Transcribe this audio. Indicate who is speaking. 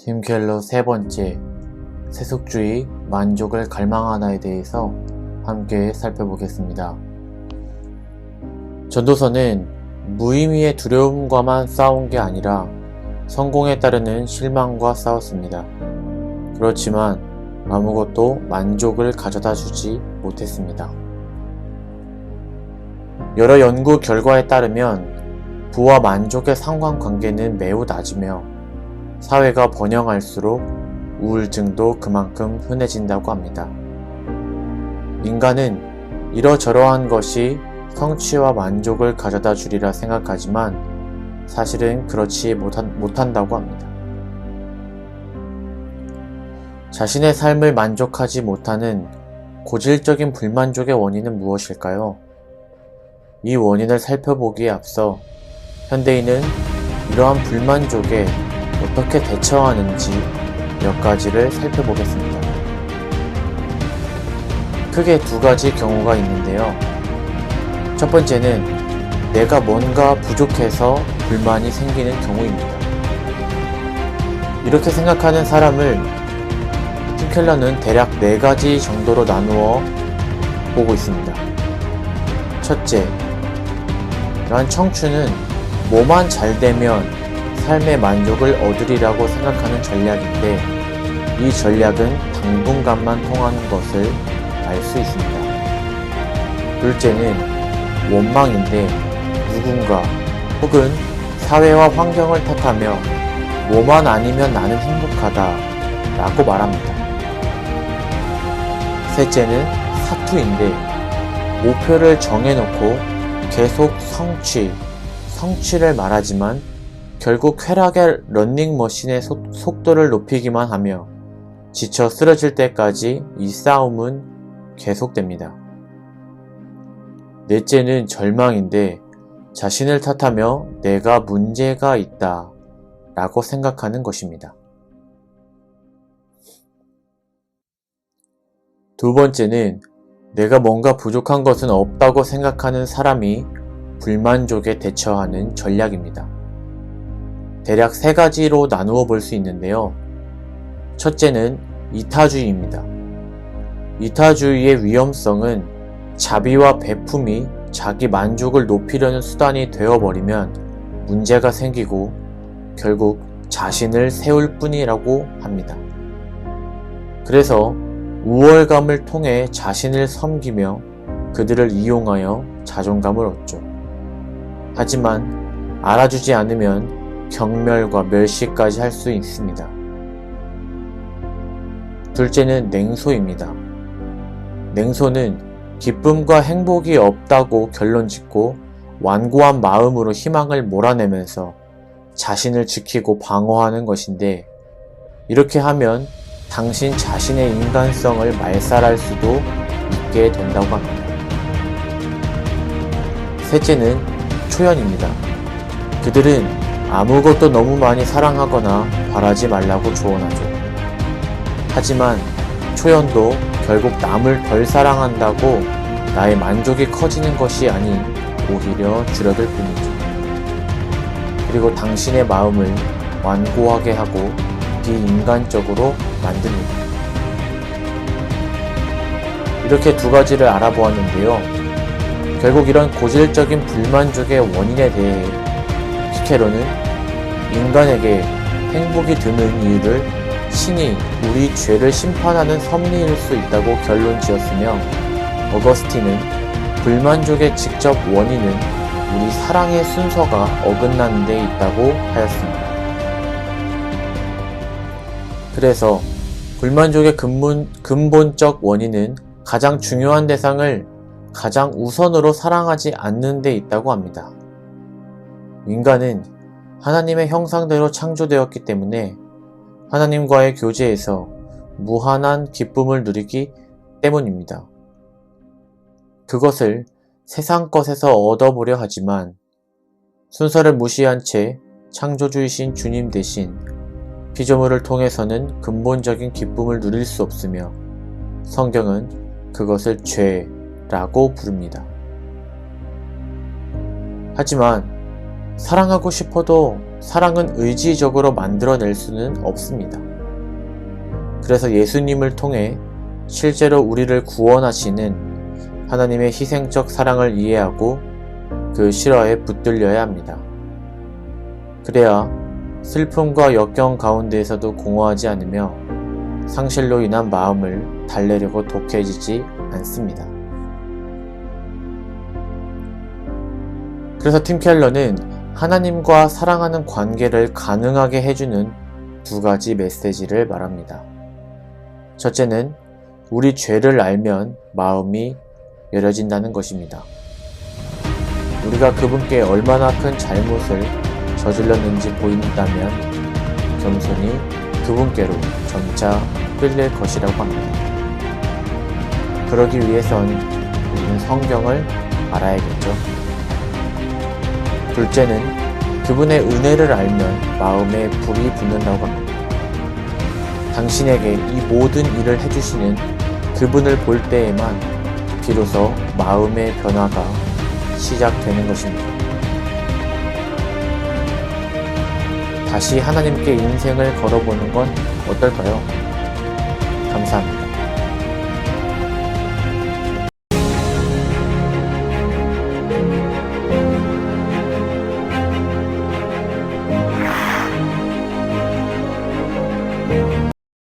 Speaker 1: 팀 켈러 세 번째, 세속주의, 만족을 갈망하나에 대해서 함께 살펴보겠습니다. 전도서는 무의미의 두려움과만 싸운 게 아니라 성공에 따르는 실망과 싸웠습니다. 그렇지만 아무것도 만족을 가져다 주지 못했습니다. 여러 연구 결과에 따르면 부와 만족의 상관관계는 매우 낮으며 사회가 번영할수록 우울증도 그만큼 흔해진다고 합니다. 인간은 이러저러한 것이 성취와 만족을 가져다 주리라 생각하지만 사실은 그렇지 못한다고 합니다. 자신의 삶을 만족하지 못하는 고질적인 불만족의 원인은 무엇일까요? 이 원인을 살펴보기에 앞서 현대인은 이러한 불만족에 어떻게 대처하는지 몇 가지를 살펴보겠습니다. 크게 두 가지 경우가 있는데요. 첫 번째는 내가 뭔가 부족해서 불만이 생기는 경우입니다. 이렇게 생각하는 사람을 팀 켈러는 대략 4가지 정도로 나누어 보고 있습니다. 첫째, 이러한 청춘은 뭐만 잘 되면 삶의 만족을 얻으리라고 생각하는 전략인데 이 전략은 당분간만 통하는 것을 알 수 있습니다. 둘째는 원망인데 누군가 혹은 사회와 환경을 탓하며 뭐만 아니면 나는 행복하다 라고 말합니다. 셋째는 사투인데 목표를 정해놓고 계속 성취를 말하지만 결국 쾌락의 런닝머신의 속도를 높이기만 하며 지쳐 쓰러질 때까지 이 싸움은 계속됩니다. 넷째는 절망인데 자신을 탓하며 내가 문제가 있다 라고 생각하는 것입니다. 두 번째는 내가 뭔가 부족한 것은 없다고 생각하는 사람이 불만족에 대처하는 전략입니다. 대략 3가지로 나누어 볼 수 있는데요. 첫째는 이타주의입니다. 이타주의의 위험성은 자비와 베품이 자기 만족을 높이려는 수단이 되어버리면 문제가 생기고 결국 자신을 세울 뿐이라고 합니다. 그래서 우월감을 통해 자신을 섬기며 그들을 이용하여 자존감을 얻죠. 하지만 알아주지 않으면 경멸과 멸시까지 할 수 있습니다. 둘째는 냉소입니다. 냉소는 기쁨과 행복이 없다고 결론짓고 완고한 마음으로 희망을 몰아내면서 자신을 지키고 방어하는 것인데 이렇게 하면 당신 자신의 인간성을 말살할 수도 있게 된다고 합니다. 셋째는 초연입니다. 그들은 아무것도 너무 많이 사랑하거나 바라지 말라고 조언하죠. 하지만 초연도 결국 남을 덜 사랑한다고 나의 만족이 커지는 것이 아닌 오히려 줄어들 뿐이죠. 그리고 당신의 마음을 완고하게 하고 비인간적으로 만듭니다. 이렇게 2가지를 알아보았는데요. 결국 이런 고질적인 불만족의 원인에 대해 피케로는 인간에게 행복이 드는 이유를 신이 우리 죄를 심판하는 섭리일 수 있다고 결론지었으며 어거스틴은 불만족의 직접 원인은 우리 사랑의 순서가 어긋나는 데 있다고 하였습니다. 그래서 불만족의 근본적 원인은 가장 중요한 대상을 가장 우선으로 사랑하지 않는 데 있다고 합니다. 인간은 하나님의 형상대로 창조되었기 때문에 하나님과의 교제에서 무한한 기쁨을 누리기 때문입니다. 그것을 세상 것에서 얻어보려 하지만 순서를 무시한 채 창조주이신 주님 대신 피조물을 통해서는 근본적인 기쁨을 누릴 수 없으며 성경은 그것을 죄라고 부릅니다. 하지만 사랑하고 싶어도 사랑은 의지적으로 만들어낼 수는 없습니다. 그래서 예수님을 통해 실제로 우리를 구원하시는 하나님의 희생적 사랑을 이해하고 그 실화에 붙들려야 합니다. 그래야 슬픔과 역경 가운데에서도 공허하지 않으며 상실로 인한 마음을 달래려고 독해지지 않습니다. 그래서 팀 켈러는 하나님과 사랑하는 관계를 가능하게 해주는 두 가지 메시지를 말합니다. 첫째는 우리 죄를 알면 마음이 열어진다는 것입니다. 우리가 그분께 얼마나 큰 잘못을 저질렀는지 보인다면 겸손히 그분께로 점차 끌릴 것이라고 합니다. 그러기 위해선 우리는 성경을 알아야겠죠. 둘째는 그분의 은혜를 알면 마음에 불이 붙는다고 합니다. 당신에게 이 모든 일을 해주시는 그분을 볼 때에만 비로소 마음의 변화가 시작되는 것입니다. 다시 하나님께 인생을 걸어보는 건 어떨까요? 감사합니다.